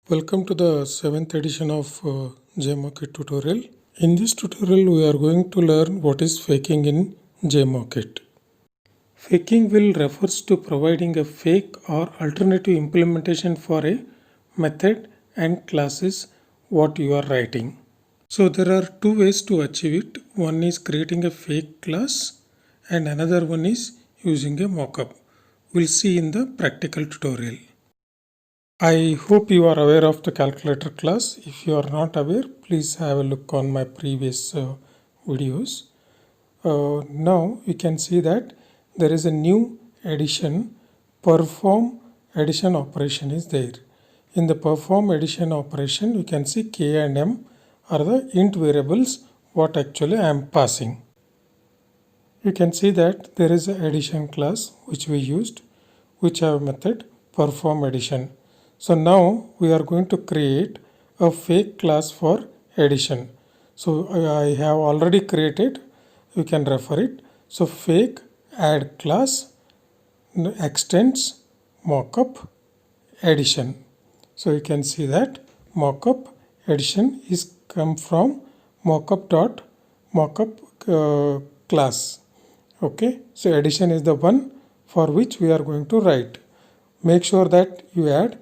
Welcome to the 7th edition of JMarket tutorial. In this tutorial, we are going to learn what is faking in JMarket. Faking will refers to providing a fake or alternative implementation for a method and classes what you are writing. So there are two ways to achieve it. One is creating a fake class and another one is using a mockup. We'll see in the practical tutorial. I hope you are aware of the calculator class. If you are not aware, please have a look on my previous videos. Now you can see that there is a new addition. Perform addition operation is there. In the perform addition operation, you can see k and m are the int variables what actually I am passing. You can see that there is an addition class which we used, which have method perform addition. So now we are going to create a fake class for addition. So I have already created, you can refer it. So fake add class extends mockup addition. So you can see that mockup addition is come from mockup class. Okay, so addition is the one for which we are going to write. Make sure that you add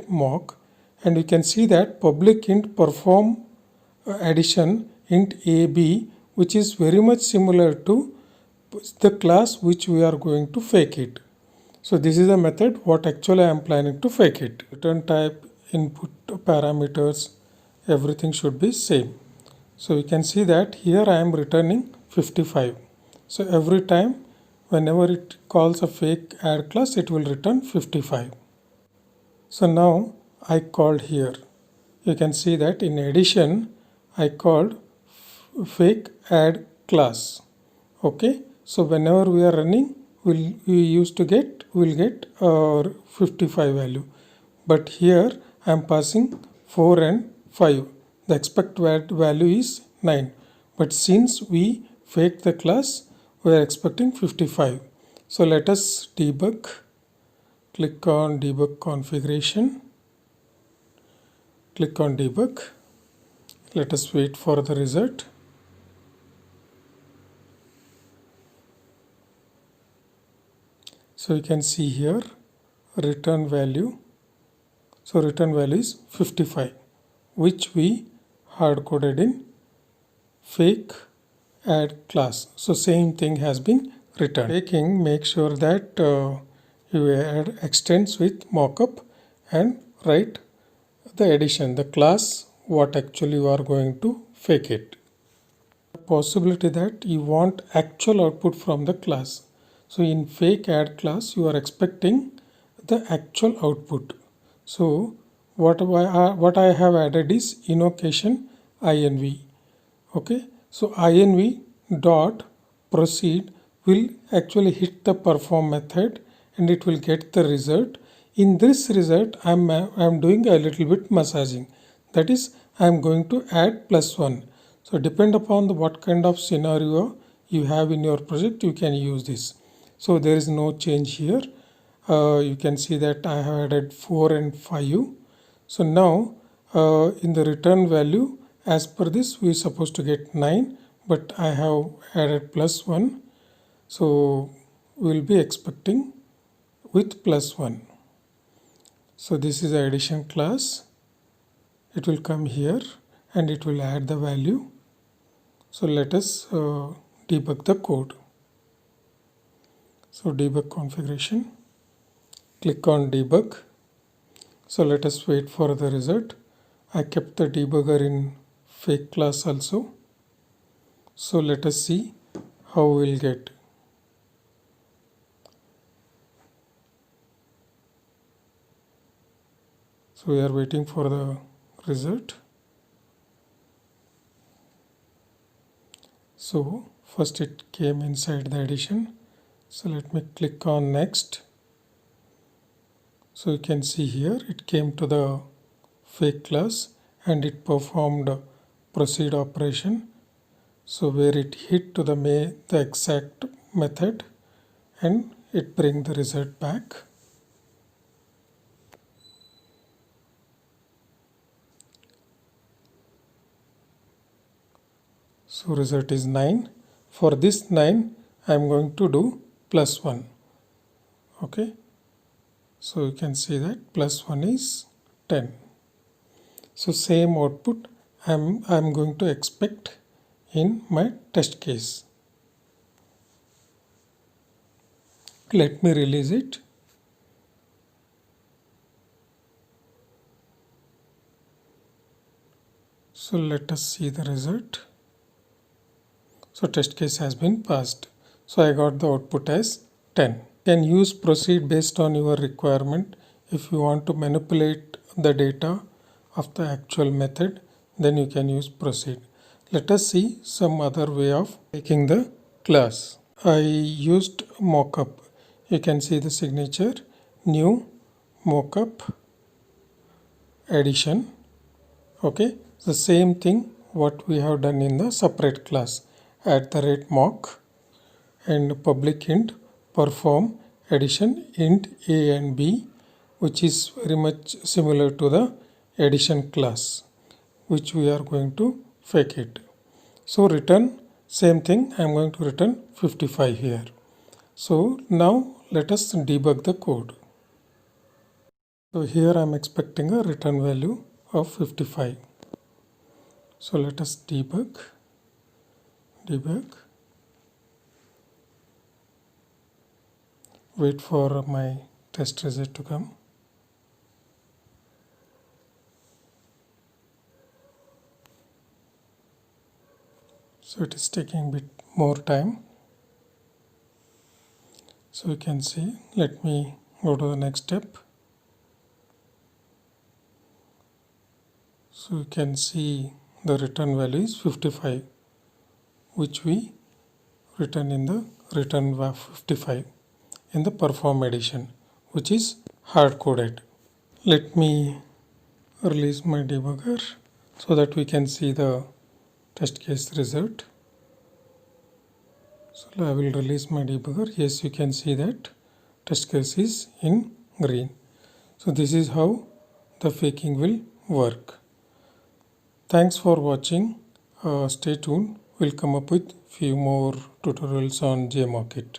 @mock, and you can see that public int perform addition int AB, which is very much similar to the class which we are going to fake it. So this is a method what actually I am planning to fake it. Return type, input parameters, everything should be same. So you can see that here I am returning 55. So every time whenever it calls a fake add class, it will return 55. So now I called here. You can see that in addition I called fake add class. Okay. So whenever we are running, we'll get our 55 value. But here I am passing 4 and 5. The expected value is 9. But since we fake the class, we are expecting 55. So let us debug. Click on debug configuration. Click on debug. Let us wait for the result. So you can see here return value. So return value is 55, which we hard coded in fake add class. So same thing has been returned. Faking, make sure that you add extends with mockup and write the addition, the class what actually you are going to fake it. Possibility that you want actual output from the class. So in fake add class, you are expecting the actual output. So what I have added is invocation inv. Okay, so inv dot proceed will actually hit the perform method and it will get the result. In this result, I am doing a little bit massaging. That is, I am going to add +1. So depend upon what kind of scenario you have in your project, you can use this. So there is no change here. You can see that I have added 4 and 5. So now in the return value, as per this, we are supposed to get 9, but I have added +1. So we will be expecting with +1. So this is the addition class. It will come here and it will add the value. So let us debug the code. So debug configuration. Click on debug. So let us wait for the result. I kept the debugger in fake class also. So let us see how we'll get. So we are waiting for the result. So first it came inside the addition. So let me click on next. So you can see here it came to the fake class and it performed proceed operation. So where it hit to the exact method and it bring the result back. So result is 9. For this 9 I am going to do plus 1. Okay. So you can see that plus 1 is 10. So same output I'm going to expect in my test case. Let me release it. So let us see the result. So test case has been passed. So I got the output as 10. You can use proceed based on your requirement. If you want to manipulate the data of the actual method, then you can use proceed. Let us see some other way of taking the class. I used mockup. You can see the signature, new mockup addition. Okay, the same thing what we have done in the separate class, @mock and public int perform addition int a and b, which is very much similar to the addition class, which we are going to fake it. So return same thing. I am going to return 55 here. So now let us debug the code. So here I am expecting a return value of 55. So let us debug. Wait for my test result to come. So it is taking a bit more time. So you can see, let me go to the next step. So you can see the return value is 55, which we return in the return 55 in the perform addition, which is hard coded. Let me release my debugger so that we can see the test case result. So I will release my debugger. Yes, you can see that test case is in green. So this is how the faking will work. Thanks for watching. Stay tuned. We'll come up with few more tutorials on JMockit.